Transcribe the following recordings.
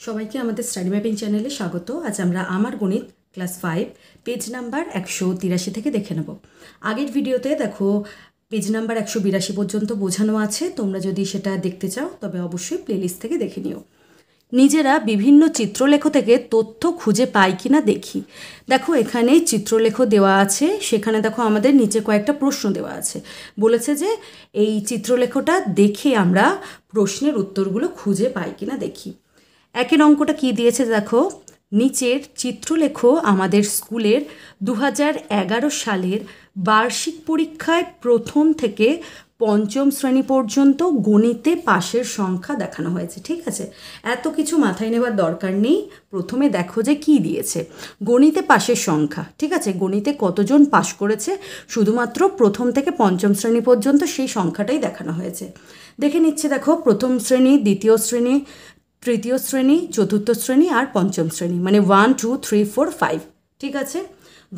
সবাইকে আমাদের study mapping চ্যানেলে স্বাগত। আজ আমরা আমার গণিত ক্লাস 5 পেজ নাম্বার 183 থেকে দেখে নেব। আগের ভিডিওতে দেখো পেজ নাম্বার 182 পর্যন্ত বোঝানো আছে। তোমরা যদি সেটা দেখতে চাও তবে অবশ্যই প্লেলিস্ট থেকে দেখে নিও। নিজেরা বিভিন্ন চিত্রলেখ থেকে তথ্য খুঁজে পাই কিনা দেখি। দেখো এখানে চিত্রলেখ দেওয়া আছে, সেখানে দেখো আমাদের নিচে কয়েকটা প্রশ্ন দেওয়া আছে। বলেছে যে এই চিত্রলেখটা দেখে আমরা প্রশ্নের উত্তরগুলো খুঁজে পাই কিনা দেখি। একের অঙ্কটা কি দিয়েছে দেখো, নিচের চিত্রলেখ আমাদের স্কুলের 2011 সালের বার্ষিক পরীক্ষায় প্রথম থেকে পঞ্চম শ্রেণী পর্যন্ত গণিতে পাশের সংখ্যা দেখানো হয়েছে। ঠিক আছে, এত কিছু মাথায় নেবার দরকার নেই। প্রথমে দেখো যে কি দিয়েছে, গণিতে পাশের সংখ্যা। ঠিক আছে, গণিতে কতজন পাশ করেছে শুধুমাত্র প্রথম থেকে পঞ্চম শ্রেণী পর্যন্ত সেই সংখ্যাটাই দেখানো হয়েছে। দেখে নিচ্ছে দেখো, প্রথম শ্রেণী, দ্বিতীয় শ্রেণী, তৃতীয় শ্রেণী, চতুর্থ শ্রেণী আর পঞ্চম শ্রেণী, মানে 1 2 3 4 5। ঠিক আছে,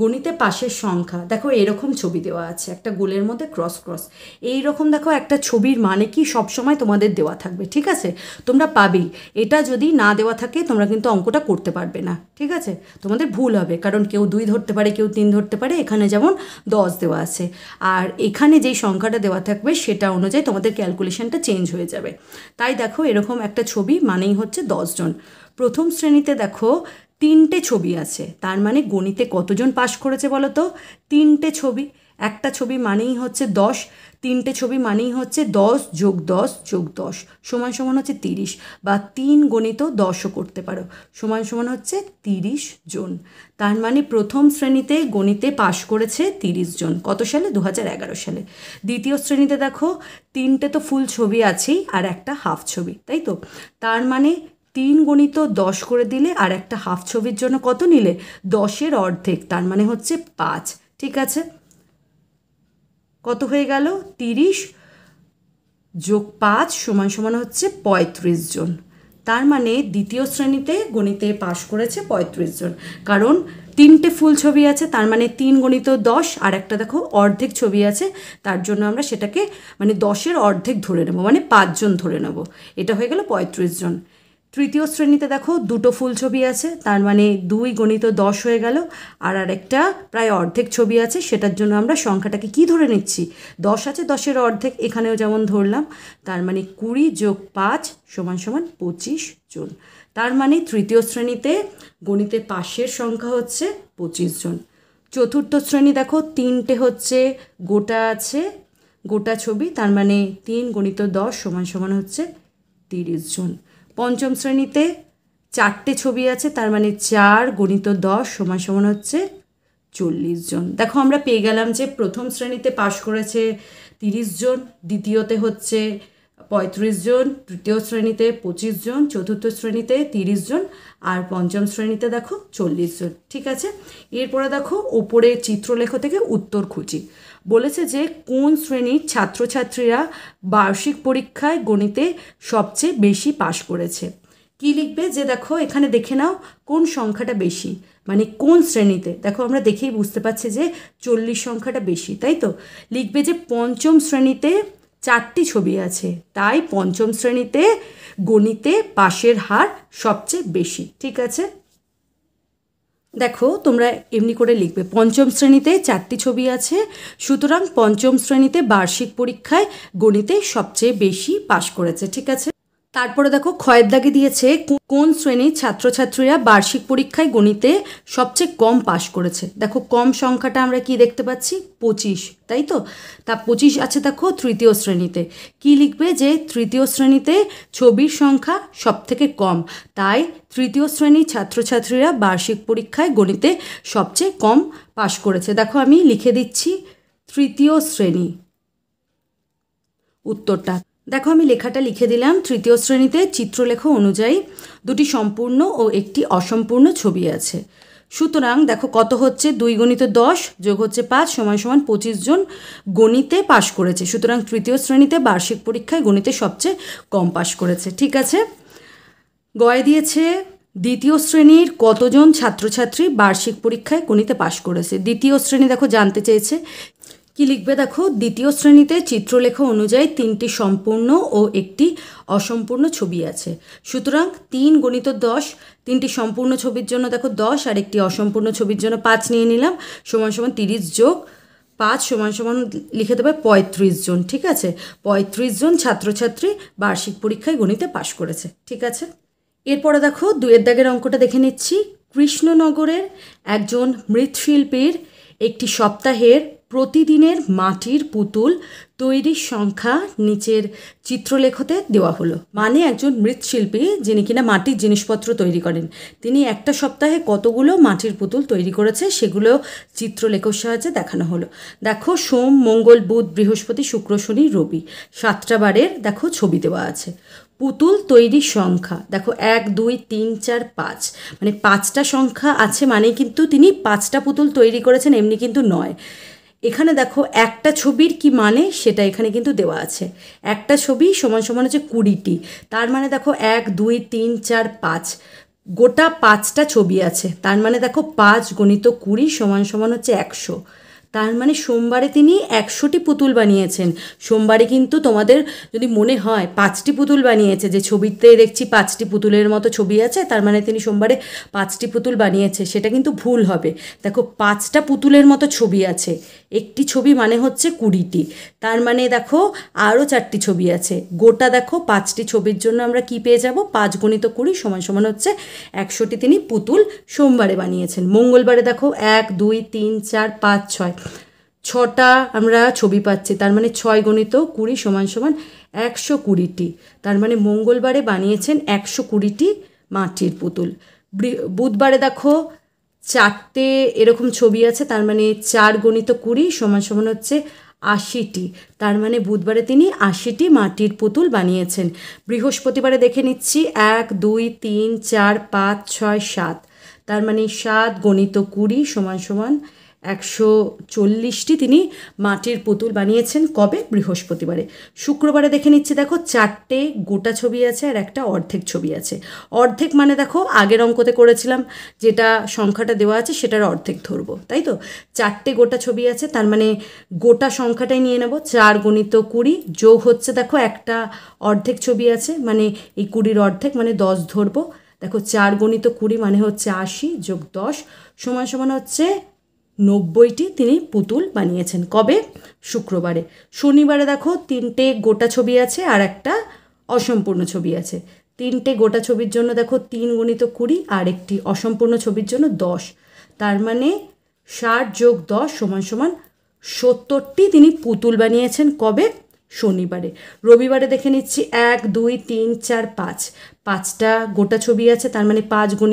গণিতে পাশের সংখ্যা দেখো এরকম ছবি দেওয়া আছে, একটা গোলের মধ্যে ক্রস ক্রস। এই রকম দেখো একটা ছবির মানে কি সবসময় তোমাদের দেওয়া থাকবে। ঠিক আছে, তোমরা পাবেই। এটা যদি না দেওয়া থাকে তোমরা কিন্তু অঙ্কটা করতে পারবে না। ঠিক আছে, তোমাদের ভুল হবে, কারণ কেউ 2 ধরতে পারে, কেউ 3 ধরতে পারে। এখানে যেমন 10 দেওয়া আছে, আর এখানে যেই সংখ্যাটা দেওয়া থাকবে সেটা অনুযায়ী তোমাদের ক্যালকুলেশনটা চেঞ্জ হয়ে যাবে। তাই দেখো এরকম একটা ছবি মানেই হচ্ছে 10 জন। প্রথম শ্রেণীতে দেখো 3টে ছবি আছে, তার মানে গণিতে কতজন পাশ করেছে বলো তো? 3টে ছবি। একটা ছবি মানেই হচ্ছে 10, 3টে ছবি মানেই হচ্ছে 10 যোগ 10 যোগ 10 সমান সমান হচ্ছে 30, বা 3 গণিত 10ও করতে পারো, সমান সমান হচ্ছে 30 জন। তার মানে প্রথম শ্রেণীতে গণিতে পাশ করেছে 30 জন। কত সালে? 2011 সালে। দ্বিতীয় শ্রেণীতে দেখো 3টে তো ফুল ছবি আছেই, আর একটা হাফ ছবি, তাই তো? তার মানে 3 গণিত 10 করে দিলে আর একটা হাফ ছবির জন্য কত নিলে? 10-এর অর্ধেক, তার মানে হচ্ছে 5। ঠিক আছে, কত হয়ে গেল? 30 যোগ 5 সমান সমান হচ্ছে 35 জন। তার মানে দ্বিতীয় শ্রেণীতে গণিতে পাশ করেছে 35 জন, কারণ 3টে ফুল ছবি আছে, তার মানে 3 গণিত 10, আর একটা দেখো অর্ধেক ছবি আছে, তার জন্য আমরা সেটাকে মানে 10-এর অর্ধেক ধরে নেব, মানে 5 জন ধরে নেব। এটা হয়ে গেল 35 জন। তৃতীয় শ্রেণীতে দেখো 2টো ফুল ছবি আছে, তার মানে 2 গণিত 10 হয়ে গেল, আর আরেকটা প্রায় অর্ধেক ছবি আছে, সেটার জন্য আমরা সংখ্যাটাকে কি ধরে নিচ্ছি? 10 আছে, 10-এর অর্ধেক এখানেও যেমন ধরলাম। তার মানে 20 যোগ 5 সমান সমান 25 জন। তার মানে তৃতীয় শ্রেণীতে গণিতে পাশের সংখ্যা হচ্ছে 25 জন। চতুর্থ শ্রেণী দেখো 3টে হচ্ছে গোটা আছে, গোটা ছবি, তার মানে 3 গণিত 10 সমান সমান হচ্ছে 30 জন। পঞ্চম শ্রেণীতে 4টে ছবি আছে, তার মানে 4 গণিত 10 সমান সমান হচ্ছে 40 জন। দেখো আমরা পেয়ে গেলাম যে প্রথম শ্রেণীতে পাশ করেছে 30 জন, দ্বিতীয়তে হচ্ছে 35 জন, তৃতীয় শ্রেণীতে 25 জন, চতুর্থ শ্রেণীতে 30 জন, আর পঞ্চম শ্রেণীতে দেখো 40 জন। ঠিক আছে, এরপরে দেখো ওপরে চিত্রলেখ থেকে উত্তর খুঁজি। বলেছে যে কোন শ্রেণীর ছাত্রছাত্রীরা বার্ষিক পরীক্ষায় গণিতে সবচেয়ে বেশি পাশ করেছে। কি লিখবে? যে দেখো এখানে দেখে নাও কোন সংখ্যাটা বেশি, মানে কোন শ্রেণীতে। দেখো আমরা দেখেই বুঝতে পারছি যে 40 সংখ্যাটা বেশি, তাই তো? লিখবে যে পঞ্চম শ্রেণীতে 4টি ছবি আছে, তাই পঞ্চম শ্রেণীতে গণিতে পাশের হার সবচেয়ে বেশি। ঠিক আছে, দেখো তোমরা এমনি করে লিখবে, পঞ্চম শ্রেণীতে 4টি ছবি আছে, সুতরাং পঞ্চম শ্রেণীতে বার্ষিক পরীক্ষায় গণিতে সবচেয়ে বেশি পাশ করেছে। ঠিক আছে, তারপরে দেখো ক্ষয়ের দাগে দিয়েছে কোন শ্রেণীর ছাত্রছাত্রীরা বার্ষিক পরীক্ষায় গণিতে সবচেয়ে কম পাশ করেছে। দেখো কম সংখ্যাটা আমরা কি দেখতে পাচ্ছি? 25, তাই তো? তা 25 আছে দেখো তৃতীয় শ্রেণীতে। কি লিখবে? যে তৃতীয় শ্রেণীতে ছবির সংখ্যা সব থেকে কম, তাই তৃতীয় শ্রেণীর ছাত্রছাত্রীরা বার্ষিক পরীক্ষায় গণিতে সবচেয়ে কম পাশ করেছে। দেখো আমি লিখে দিচ্ছি তৃতীয় শ্রেণী। উত্তরটা দেখো আমি লেখাটা লিখে দিলাম। তৃতীয় শ্রেণীতে চিত্রলেখ অনুযায়ী 2টি সম্পূর্ণ ও একটি অসম্পূর্ণ ছবি আছে, সুতরাং দেখো কত হচ্ছে? 2 গণিত 10 যোগ হচ্ছে 5 সমান সমান 25 জন গণিতে পাশ করেছে, সুতরাং তৃতীয় শ্রেণীতে বার্ষিক পরীক্ষায় গণিতে সবচেয়ে কম পাশ করেছে। ঠিক আছে, গয়ে দিয়েছে দ্বিতীয় শ্রেণীর কতজন ছাত্রছাত্রী বার্ষিক পরীক্ষায় গণিতে পাশ করেছে। দ্বিতীয় শ্রেণী দেখো জানতে চেয়েছে, কি লিখবে দেখো, দ্বিতীয় শ্রেণীতে চিত্রলেখা অনুযায়ী 3টি সম্পূর্ণ ও একটি অসম্পূর্ণ ছবি আছে। সুতরাং 3 × 10, 3টি সম্পূর্ণ ছবির জন্য দেখো 10 আর একটি অসম্পূর্ণ ছবির জন্য 5 নিয়ে নিলাম, সমান সমান 30 যোগ 5 সমান সমান লিখে দেবে 35 জন। ঠিক আছে, 35 জন ছাত্রছাত্রী বার্ষিক পরীক্ষায় গণিতে পাশ করেছে। ঠিক আছে, এরপরে দেখো 2 দাগের অঙ্কটা দেখে নিচ্ছি। কৃষ্ণনগরের একজন মৃৎশিল্পীর একটি সপ্তাহের প্রতিদিনের মাটির পুতুল তৈরির সংখ্যা নিচের চিত্রলেখতে দেওয়া হলো। মানে একজন মৃৎশিল্পী যিনি কিনা মাটির জিনিসপত্র তৈরি করেন, তিনি একটা সপ্তাহে কতগুলো মাটির পুতুল তৈরি করেছে সেগুলো চিত্রলেখর সাহায্যে দেখানো হলো। দেখো সোম, মঙ্গল, বুধ, বৃহস্পতি, শুক্র, শনি, রবি 7টা বারের দেখো ছবি দেওয়া আছে। পুতুল তৈরির সংখ্যা দেখো 1 2 3 4 5, মানে 5টা সংখ্যা আছে, মানে কিন্তু তিনি 5টা পুতুল তৈরি করেছেন এমনি কিন্তু নয়। এখানে দেখো একটা ছবির কি মানে সেটা এখানে কিন্তু দেওয়া আছে। একটা ছবি সমান সমান হচ্ছে 20টি, তার মানে দেখো 1 2 3 4 5 গোটা 5টা ছবি আছে, তার মানে দেখো 5 × 20 সমান সমান হচ্ছে 100। তার মানে সোমবারে তিনি 100টি পুতুল বানিয়েছেন। সোমবারে কিন্তু তোমাদের যদি মনে হয় 5টি পুতুল বানিয়েছে, যে ছবিতে দেখছি 5টি পুতুলের মতো ছবি আছে, তার মানে তিনি সোমবারে 5টি পুতুল বানিয়েছে, সেটা কিন্তু ভুল হবে। দেখো 5টা পুতুলের মতো ছবি আছে, একটি ছবি মানে হচ্ছে 20টি, তার মানে দেখো আরও 4টি ছবি আছে। গোটা দেখো 5টি ছবির জন্য আমরা কি পেয়ে যাব, 5 × 20 সমান সমান হচ্ছে 100টি তিনি পুতুল সোমবারে বানিয়েছেন। মঙ্গলবারে দেখো 1 2 3 4 5 6, 6টা আমরা ছবি পাচ্ছি, তার মানে 6 × 20 সমান সমান 120টি, তার মানে মঙ্গলবারে বানিয়েছেন 120টি মাটির পুতুল। বুধবারে দেখো 4টে এরকম ছবি আছে, তার মানে 4 × 20 সমান সমান হচ্ছে 80টি, তার মানে বুধবারে তিনি 80টি মাটির পুতুল বানিয়েছেন। বৃহস্পতিবারে দেখে নিচ্ছি 1 2 3 4 5 6 7, তার মানে 7 × 20 সমান সমান 140টি তিনি মাটির পুতুল বানিয়েছেন। কবে? বৃহস্পতিবারে। শুক্রবারে দেখে নিচ্ছি দেখো 4টে গোটা ছবি আছে আর একটা অর্ধেক ছবি আছে। অর্ধেক মানে দেখো আগের অঙ্কতে করেছিলাম যেটা সংখ্যাটা দেওয়া আছে সেটার অর্ধেক ধরবো, তাই তো। 4টে গোটা ছবি আছে, তার মানে গোটা সংখ্যাটাই নিয়ে নেব, 4 × 20 যোগ হচ্ছে দেখো একটা অর্ধেক ছবি আছে, মানে এই 20-র অর্ধেক মানে 10 ধরবো। দেখো 4 × 20 মানে হচ্ছে 80 যোগ 10 সমান সমান হচ্ছে 90টি তিনি পুতুল বানিয়েছেন। কবে? শুক্রবারে। শনিবারে দেখো 3টে গোটা ছবি আছে আর একটা অসম্পূর্ণ ছবি আছে। 3টে গোটা ছবির জন্য দেখো 3 × 20 আর একটি অসম্পূর্ণ ছবির জন্য 10, তার মানে 60 যোগ 10 সমান সমান 70টি তিনি পুতুল বানিয়েছেন। কবে? শনিবারে। রবিবারে দেখে নিচ্ছি 1 2 3 4 5, 5টা গোটা ছবি আছে, তার মানে 5 ×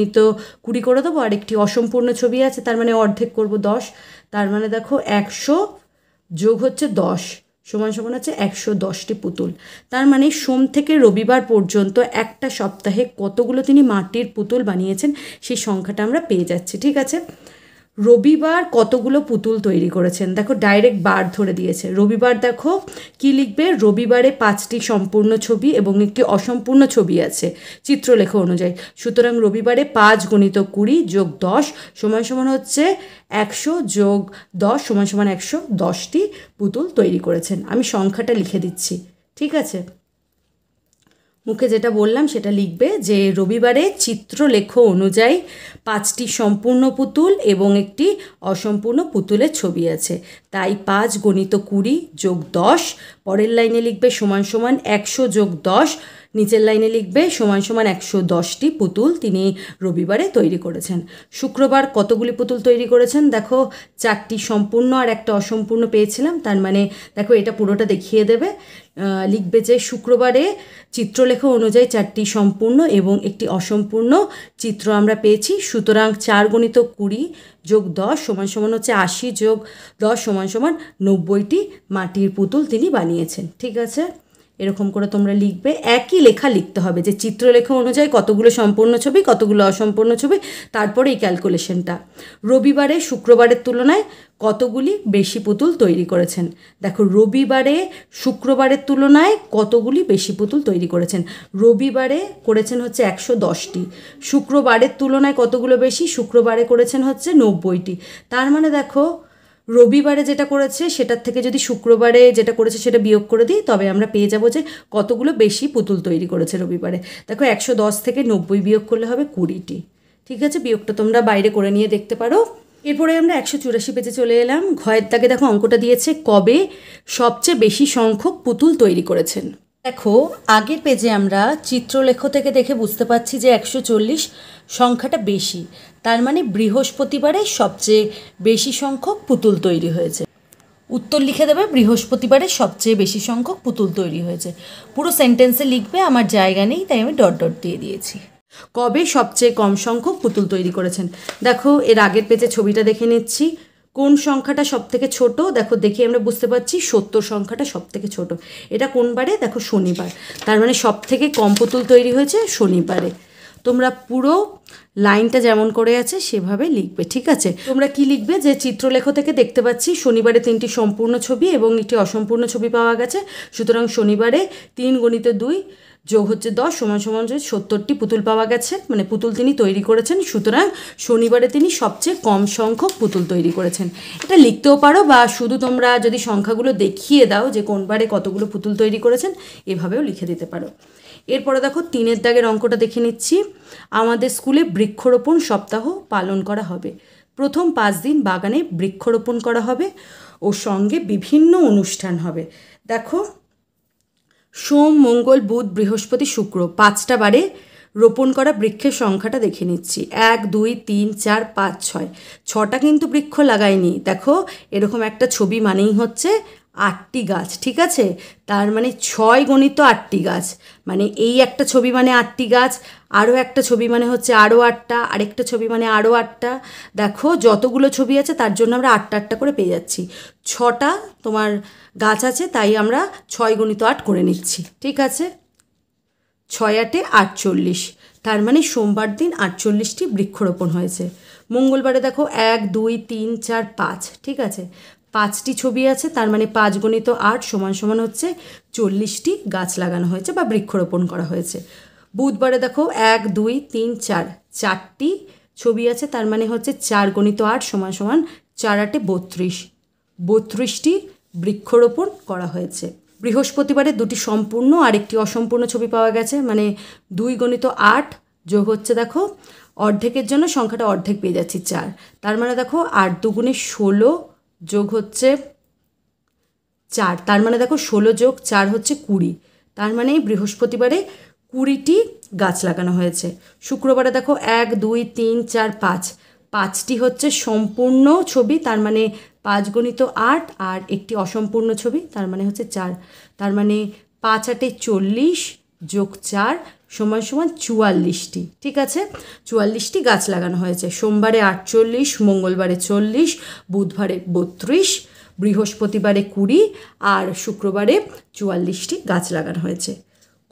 20 করে দেবো, আর একটি অসম্পূর্ণ ছবি আছে, তার মানে অর্ধেক করব 10, তার মানে দেখো 100 যোগ হচ্ছে 10 সমান সমান হচ্ছে 110টি পুতুল। তার মানে সোম থেকে রবিবার পর্যন্ত একটা সপ্তাহে কতগুলো তিনি মাটির পুতুল বানিয়েছেন সেই সংখ্যাটা আমরা পেয়ে যাচ্ছি। ঠিক আছে, রবিবার কতগুলো পুতুল তৈরি করেছেন দেখো ডাইরেক্ট বার ধরে দিয়েছে। রবিবার দেখো কি লিখবে, রবিবারে 5টি সম্পূর্ণ ছবি এবং একটি অসম্পূর্ণ ছবি আছে চিত্রলেখা অনুযায়ী। সুতরাং রবিবারে 5 × 20 যোগ 10 সমান সমান হচ্ছে 100 যোগ 10 সমান সমান 110টি পুতুল তৈরি করেছেন। আমি সংখ্যাটা লিখে দিচ্ছি, ঠিক আছে। মুখে যেটা বললাম সেটা লিখবে যে রবিবারে চিত্রলেখ অনুযায়ী 5টি সম্পূর্ণ পুতুল এবং একটি অসম্পূর্ণ পুতুলের ছবি আছে, তাই 5 × 20 যোগ 10, পরের লাইনে লিখবে সমান সমান 100 যোগ 10, নিচের লাইনে লিখবে সমান সমান 110টি পুতুল তিনি রবিবারে তৈরি করেছেন। শুক্রবার কতগুলি পুতুল তৈরি করেছেন দেখো 4টি সম্পূর্ণ আর একটা অসম্পূর্ণ পেয়েছিলাম, তার মানে দেখো এটা পুরোটা দেখিয়ে দেবে। লিখবে যে শুক্রবারে চিত্রলেখা অনুযায়ী 4টি সম্পূর্ণ এবং একটি অসম্পূর্ণ চিত্র আমরা পেয়েছি। সুতরাং 4 × 20 যোগ 10 সমান সমান হচ্ছে 80 যোগ 10 সমান সমান 90টি মাটির পুতুল তিনি বানিয়েছেন। ঠিক আছে, এরকম করে তোমরা লিখবে। একই লেখা লিখতে হবে যে চিত্রলেখা অনুযায়ী কতগুলো সম্পূর্ণ ছবি কতগুলো অসম্পূর্ণ ছবি, তারপরে এই ক্যালকুলেশনটা। রবিবারে শুক্রবারের তুলনায় কতগুলি বেশি পুতুল তৈরি করেছেন দেখো, রবিবারে শুক্রবারের তুলনায় কতগুলি বেশি পুতুল তৈরি করেছেন। রবিবারে করেছেন হচ্ছে 110টি, শুক্রবারের তুলনায় কতগুলো বেশি, শুক্রবারে করেছেন হচ্ছে 90টি। তার মানে দেখো রবিবারে যেটা করেছে সেটার থেকে যদি শুক্রবারে যেটা করেছে সেটা বিয়োগ করে দিই, তবে আমরা পেয়ে যাবো যে কতগুলো বেশি পুতুল তৈরি করেছে রবিবারে। দেখো 110 থেকে 90 বিয়োগ করলে হবে 20টি। ঠিক আছে, বিয়োগটা তোমরা বাইরে করে নিয়ে দেখতে পারো। এরপরে আমরা 184 পেজে চলে এলাম। ঘয়ের দাগে দেখো অঙ্কটা দিয়েছে, কবে সবচেয়ে বেশি সংখ্যক পুতুল তৈরি করেছেন। দেখো আগের পেজে আমরা চিত্রলেখ থেকে দেখে বুঝতে পারছি যে 140 সংখ্যাটা বেশি, তার মানে বৃহস্পতিবারে সবচেয়ে বেশি সংখ্যক পুতুল তৈরি হয়েছে। উত্তর লিখে দেবে বৃহস্পতিবারে সবচেয়ে বেশি সংখ্যক পুতুল তৈরি হয়েছে। পুরো সেন্টেন্সে লিখবে, আমার জায়গা নেই তাই আমি ডট ডট দিয়ে দিয়েছি। কবে সবচেয়ে কম সংখ্যক পুতুল তৈরি করেছেন। দেখো এর আগের পেজে ছবিটা দেখে নিচ্ছি, কোন সংখ্যাটা সব থেকে ছোট। দেখো দেখে আমরা বুঝতে পারছি 70 সংখ্যাটা সব থেকে ছোট। এটা কোন বারে, দেখো শনিবার, তার মানে সব থেকে কম পুতুল তৈরি হয়েছে শনিবারে। তোমরা পুরো লাইনটা যেমন করে আছে সেভাবে লিখবে। ঠিক আছে, তোমরা কি লিখবে যে চিত্রলেখ থেকে দেখতে পাচ্ছি শনিবারে 3টি সম্পূর্ণ ছবি এবং একটি অসম্পূর্ণ ছবি পাওয়া গেছে, সুতরাং শনিবারে 3 × 2 যোগ হচ্ছে 10 সমান 70টি পুতুল পাওয়া গেছে, মানে পুতুল তিনি তৈরি করেছেন, সুতরাং শনিবারে তিনি সবচেয়ে কম সংখ্যক পুতুল তৈরি করেছেন। এটা লিখতেও পারো, বা শুধু তোমরা যদি সংখ্যাগুলো দেখিয়ে দাও যে কোন বারে কতগুলো পুতুল তৈরি করেছেন, এভাবেও লিখে দিতে পারো। এরপরে দেখো 3-এর দাগের অঙ্কটা দেখে নিচ্ছি। আমাদের স্কুলে বৃক্ষরোপণ সপ্তাহ পালন করা হবে। প্রথম 5 দিন বাগানে বৃক্ষরোপণ করা হবে ও সঙ্গে বিভিন্ন অনুষ্ঠান হবে। দেখো সোম, মঙ্গল, বুধ, বৃহস্পতি, শুক্র 5টা বারে রোপণ করা বৃক্ষের সংখ্যাটা দেখে নিচ্ছি। 1, 2, 3, 4, 5, 6। 6টা কিন্তু বৃক্ষ লাগায়নি। দেখো এরকম একটা ছবি মানেই হচ্ছে 8টি গাছ। ঠিক আছে, তার মানে 6 × 8টি গাছ, মানে এই একটা ছবি মানে 8টি গাছ, আরও একটা ছবি মানে হচ্ছে আরও 8টা, আরেকটা ছবি মানে আরও 8টা। দেখো যতগুলো ছবি আছে তার জন্য আমরা 8টা করে পেয়ে যাচ্ছি। 6টা তোমার গাছ আছে, তাই আমরা 6 × 8 করে নিচ্ছি। ঠিক আছে, 6 × 8 = 48, তার মানে সোমবার দিন 48টি বৃক্ষরোপণ হয়েছে। মঙ্গলবারে দেখো 1, 2, 3, 4, 5। ঠিক আছে, 5টি ছবি আছে, তার মানে 5 × 8 সমান হচ্ছে 40টি গাছ লাগানো হয়েছে বা বৃক্ষরোপণ করা হয়েছে। বুধবারে দেখো 1, 2, 3, 4, 4টি ছবি আছে, তার মানে হচ্ছে 4 × 8 সমান 4 × 8 = 32, 32টি বৃক্ষরোপণ করা হয়েছে। বৃহস্পতিবারে 2টি সম্পূর্ণ আর একটি অসম্পূর্ণ ছবি পাওয়া গেছে, মানে 2 × 8 যোগ হচ্ছে দেখো অর্ধেকের জন্য সংখ্যাটা অর্ধেক পেয়ে যাচ্ছি 4, তার মানে দেখো 8 × 2 = 16 যোগ হচ্ছে 4, তার মানে দেখো 16 যোগ 4 হচ্ছে 20, তার মানে বৃহস্পতিবারে 20টি গাছ লাগানো হয়েছে। শুক্রবারে দেখো 1, 2, 3, 4, 5, 5টি হচ্ছে সম্পূর্ণ ছবি, তার মানে 5 × 8 আর একটি অসম্পূর্ণ ছবি, তার মানে হচ্ছে 4, তার মানে 5 × 8 = 40 যোগ 4 সমান 44টি। ঠিক আছে, 44টি গাছ লাগানো হয়েছে। সোমবারে 48, মঙ্গলবারে 40, বুধবারে 32, বৃহস্পতিবারে 20 আর শুক্রবারে 44টি গাছ লাগানো হয়েছে।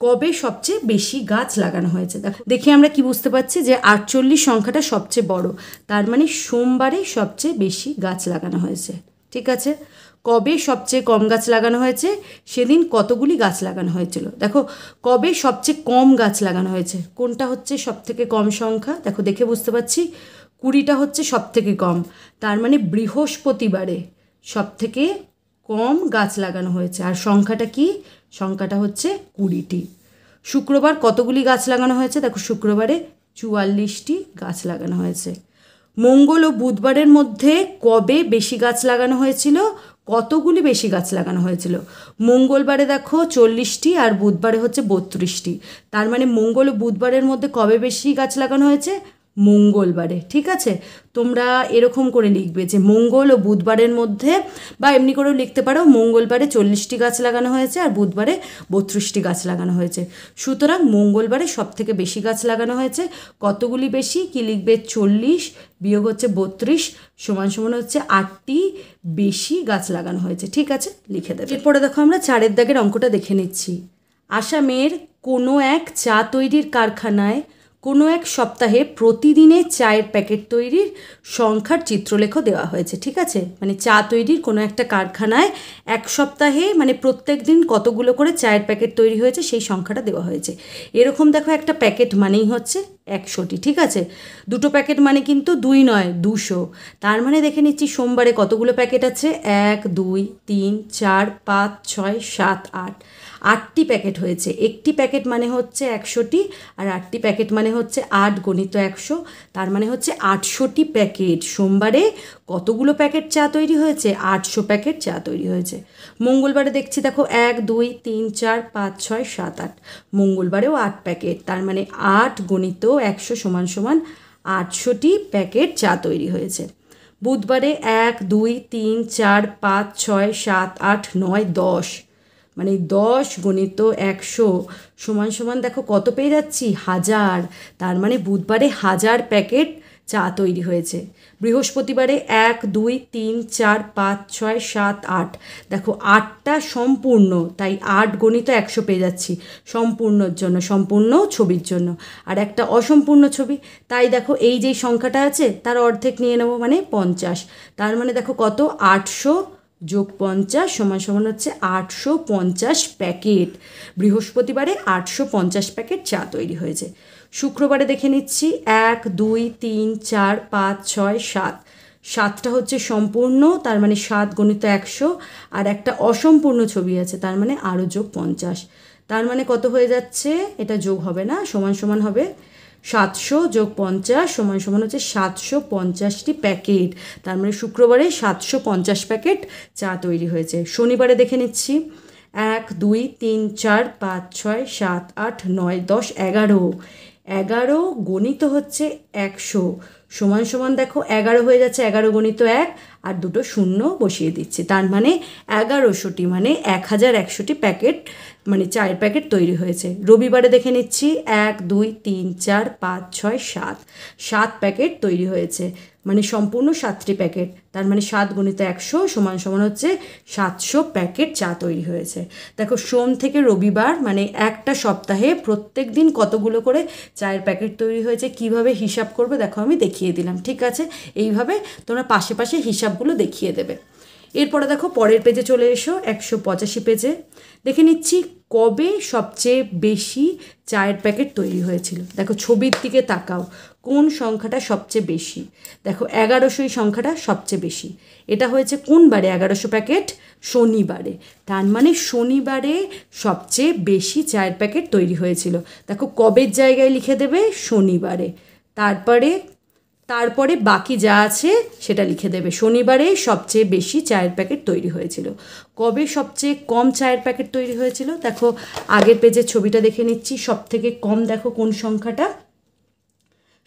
কবে সবচেয়ে বেশি গাছ লাগানো হয়েছে। দেখি আমরা কি বুঝতে পারছি যে 48 সংখ্যাটা সবচেয়ে বড়, তার মানে সোমবারে সবচেয়ে বেশি গাছ লাগানো হয়েছে। ঠিক আছে, কবে সবচেয়ে কম গাছ লাগানো হয়েছে, সেদিন কতগুলি গাছ লাগানো হয়েছিল। দেখো কবে সবচেয়ে কম গাছ লাগানো হয়েছে, কোনটা হচ্ছে সবথেকে কম সংখ্যা, দেখো দেখে বুঝতে পারছি 20টা হচ্ছে সবথেকে কম, তার মানে বৃহস্পতিবারে সবথেকে কম গাছ লাগানো হয়েছে। আর সংখ্যাটা কি, সংখ্যাটা হচ্ছে 20টি। শুক্রবার কতগুলি গাছ লাগানো হয়েছে, দেখো শুক্রবারে 44টি গাছ লাগানো হয়েছে। মঙ্গল ও বুধবারের মধ্যে কবে বেশি গাছ লাগানো হয়েছিল, কতগুলি বেশি গাছ লাগানো হয়েছিল। মঙ্গলবারে দেখো 40টি আর বুধবারে হচ্ছে 32টি, তার মানে মঙ্গল ও বুধবারের মধ্যে কবে বেশি গাছ লাগানো হয়েছে, মঙ্গলবারে। ঠিক আছে, তোমরা এরকম করে লিখবে যে মঙ্গল ও বুধবারের মধ্যে, বা এমনি করেও লিখতে পারো মঙ্গলবারে 40টি গাছ লাগানো হয়েছে আর বুধবারে 32টি গাছ লাগানো হয়েছে, সুতরাং মঙ্গলবারে সবথেকে বেশি গাছ লাগানো হয়েছে। কতগুলি বেশি, কি লিখবে, 40 বিয়োগ হচ্ছে 32 সমান হচ্ছে 8টি বেশি গাছ লাগানো হয়েছে। ঠিক আছে, লিখে দেবে। এরপরে দেখো আমরা 4-এর দাগের অঙ্কটা দেখে নিচ্ছি। আসামের কোনো এক চা তৈরির কারখানায় কোনো এক সপ্তাহে প্রতিদিনে চায়ের প্যাকেট তৈরির সংখ্যার চিত্রলেখ দেওয়া হয়েছে। ঠিক আছে, মানে চা তৈরির কোনো একটা কারখানায় এক সপ্তাহে মানে প্রত্যেক দিন কতগুলো করে চায়ের প্যাকেট তৈরি হয়েছে সেই সংখ্যাটা দেওয়া হয়েছে। এরকম দেখো একটা প্যাকেট মানেই হচ্ছে 100টি। ঠিক আছে, দুটো প্যাকেট মানে কিন্তু 2 নয় 200। তার মানে দেখে নিচ্ছি সোমবারে কতগুলো প্যাকেট আছে, 1 2 3 4 5 6 7 8, 8টি প্যাকেট হয়েছে। একটি প্যাকেট মানে হচ্ছে 100টি, আর 8টি প্যাকেট মানে হচ্ছে 8 গণিত 100, তার মানে হচ্ছে 800টি প্যাকেট। সোমবারে কতগুলো প্যাকেট চা তৈরি হয়েছে, 800 প্যাকেট চা তৈরি হয়েছে। মঙ্গলবারে দেখছি দেখো 1 2 3 4 5 6 7 8, মঙ্গলবারেও 8 প্যাকেট, তার মানে 8 গণিত 100 সমান সমান 800টি প্যাকেট চা তৈরি হয়েছে। বুধবারে 1 2 3 4 5 6 7 8 9 10, মানে 10 গণিত 100 সমান সমান দেখো কত পেয়ে যাচ্ছি, 1000, তার মানে বুধবারে 1000 প্যাকেট চা তৈরি হয়েছে। বৃহস্পতিবারে 1 2 3 4 5 6 7 8, দেখো 8টা সম্পূর্ণ, তাই 8 গণিত 100 পেয়ে যাচ্ছি সম্পূর্ণর জন্য, সম্পূর্ণ ছবির জন্য। আর একটা অসম্পূর্ণ ছবি, তাই দেখো এই যেই সংখ্যাটা আছে তার অর্ধেক নিয়ে নেব, মানে 50, তার মানে দেখো কত, 800 যোগ 50 সমান সমান হচ্ছে 850 প্যাকেট। বৃহস্পতিবারে 850 প্যাকেট চা তৈরি হয়েছে। শুক্রবারে দেখে নিচ্ছি 1 2 3 4 5 6 7, 7টা হচ্ছে সম্পূর্ণ, তার মানে 7 গণিত 100, আর একটা অসম্পূর্ণ ছবি আছে, তার মানে আরও যোগ 50, তার মানে কত হয়ে যাচ্ছে, এটা যোগ হবে না, সমান সমান হবে 700 যোগ 50 সমান সমান হচ্ছে 750টি প্যাকেট। তার মানে শুক্রবারে 750 প্যাকেট চা তৈরি হয়েছে। শনিবারে দেখে নিচ্ছি 1 2 3 4 5 6 7 8 9 10 11, 11 গণিত হচ্ছে 100 সমান সমান দেখো 11 হয়ে যাচ্ছে 11 গণিত 1, আর দুটো শূন্য বসিয়ে দিচ্ছি, তার মানে 1100টি মানে 1100টি প্যাকেট মানে চায়ের প্যাকেট তৈরি হয়েছে। রবিবারে দেখে নিচ্ছি 1 2 3 4 5 6 7, 7 প্যাকেট তৈরি হয়েছে, মানে সম্পূর্ণ 7টি প্যাকেট, তার মানে 7 গণিত 100 সমান সমান হচ্ছে 700 প্যাকেট চা তৈরি হয়েছে। দেখো সোম থেকে রবিবার মানে একটা সপ্তাহে প্রত্যেক দিন কতগুলো করে চায়ের প্যাকেট তৈরি হয়েছে, কিভাবে হিসাব করবে দেখো আমি দেখিয়ে দিলাম। ঠিক আছে, এইভাবে তোমরা পাশে পাশে হিসাবগুলো দেখিয়ে দেবে। এরপরে দেখো পরের পেজে চলে এসো, 185 পেজে দেখে নিচ্ছি কবে সবচেয়ে বেশি চায়ের প্যাকেট তৈরি হয়েছিল। দেখো ছবির দিকে তাকাও, কোন সংখ্যাটা সবচেয়ে বেশি, দেখো 1100 সংখ্যাটা সবচেয়ে বেশি। এটা হয়েছে কোন বারে, 1100 প্যাকেট শনিবারে, তার মানে শনিবারে সবচেয়ে বেশি চায়ের প্যাকেট তৈরি হয়েছিল। দেখো কবের জায়গায় লিখে দেবে শনিবারে, তারপরে বাকি যা আছে সেটা লিখে দেবে। শনিবারে সবচেয়ে বেশি চায়ের প্যাকেট তৈরি হয়েছিল। কবে সবচেয়ে কম চায়ের প্যাকেট তৈরি হয়েছিল, দেখো আগের পেজের ছবিটা দেখে নিচ্ছি, সব থেকে কম দেখো কোন সংখ্যাটা,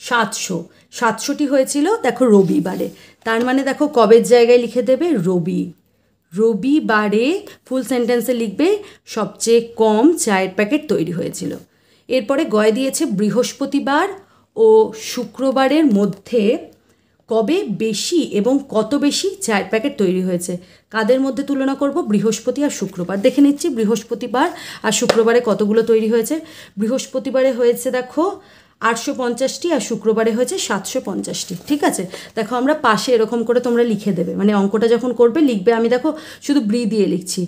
700, 700টি হয়েছিল দেখো রবিবারে, তার মানে দেখো কবের জায়গায় লিখে দেবে রবিবারে ফুল সেন্টেন্সে লিখবে সবচেয়ে কম চায়ের প্যাকেট তৈরি হয়েছিল। এরপরে গয় দিয়েছে বৃহস্পতিবার ও শুক্রবারের মধ্যে কবে বেশি এবং কত বেশি চায়ের প্যাকেট তৈরি হয়েছে। কাদের মধ্যে তুলনা করব, বৃহস্পতি আর শুক্রবার। দেখে নিচ্ছি বৃহস্পতিবার আর শুক্রবারে কতগুলো তৈরি হয়েছে। বৃহস্পতিবারে হয়েছে দেখো 850টি, আর শুক্রবারে হয়েছে 750টি। ঠিক আছে, দেখো আমরা পাশে এরকম করে তোমরা লিখে দেবে, মানে অঙ্কটা যখন করবে লিখবে, আমি দেখো শুধু দিয়ে লিখছি।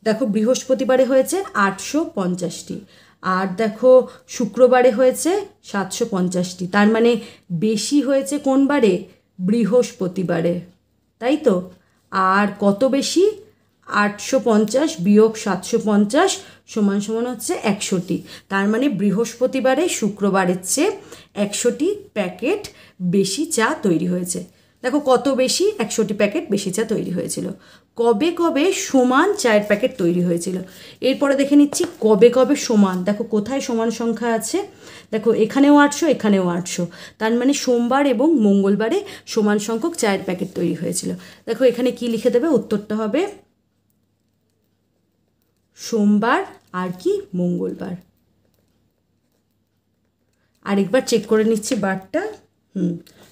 দেখো বৃহস্পতিবারে হয়েছে 850টি, আর দেখো শুক্রবারে হয়েছে 750টি, তার মানে বেশি হয়েছে কোন বারে, বৃহস্পতিবারে, তাই তো। আর কত বেশি, 850 বিয়োগ 750 সমান সমান হচ্ছে 100টি, তার মানে বৃহস্পতিবারে শুক্রবারের চেয়ে 100টি প্যাকেট বেশি চা তৈরি হয়েছে। দেখো কত বেশি, 100টি প্যাকেট বেশি চা তৈরি হয়েছিল। কবে কবে সমান চায়ের প্যাকেট তৈরি হয়েছিল। এরপরে দেখে নিচ্ছি কবে কবে সমান, দেখো কোথায় সমান সংখ্যা আছে, দেখো এখানেও 800 এখানেও 800, তার মানে সোমবার এবং মঙ্গলবারে সমান সংখ্যক চায়ের প্যাকেট তৈরি হয়েছিল। দেখো এখানে কি লিখে দেবে, উত্তরটা হবে সোমবার আর কি মঙ্গলবার। আরেকবার চেক করে নিচ্ছি বারটা,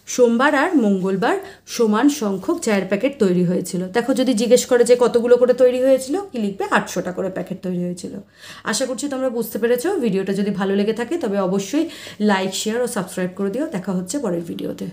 সোমবার আর মঙ্গলবার সমান সংখ্যক চায়ের প্যাকেট তৈরি হয়েছিল। দেখো, যদি জিজ্ঞেস করে যে কতগুলো করে তৈরি হয়েছিল, কি লিখবে? 800টা করে প্যাকেট তৈরি হয়েছিল। আশা করছি তোমরা বুঝতে পেরেছো। ভিডিওটা যদি ভালো লেগে থাকে তবে অবশ্যই লাইক, শেয়ার ও সাবস্ক্রাইব করে দিও। দেখা হচ্ছে পরের ভিডিওতে।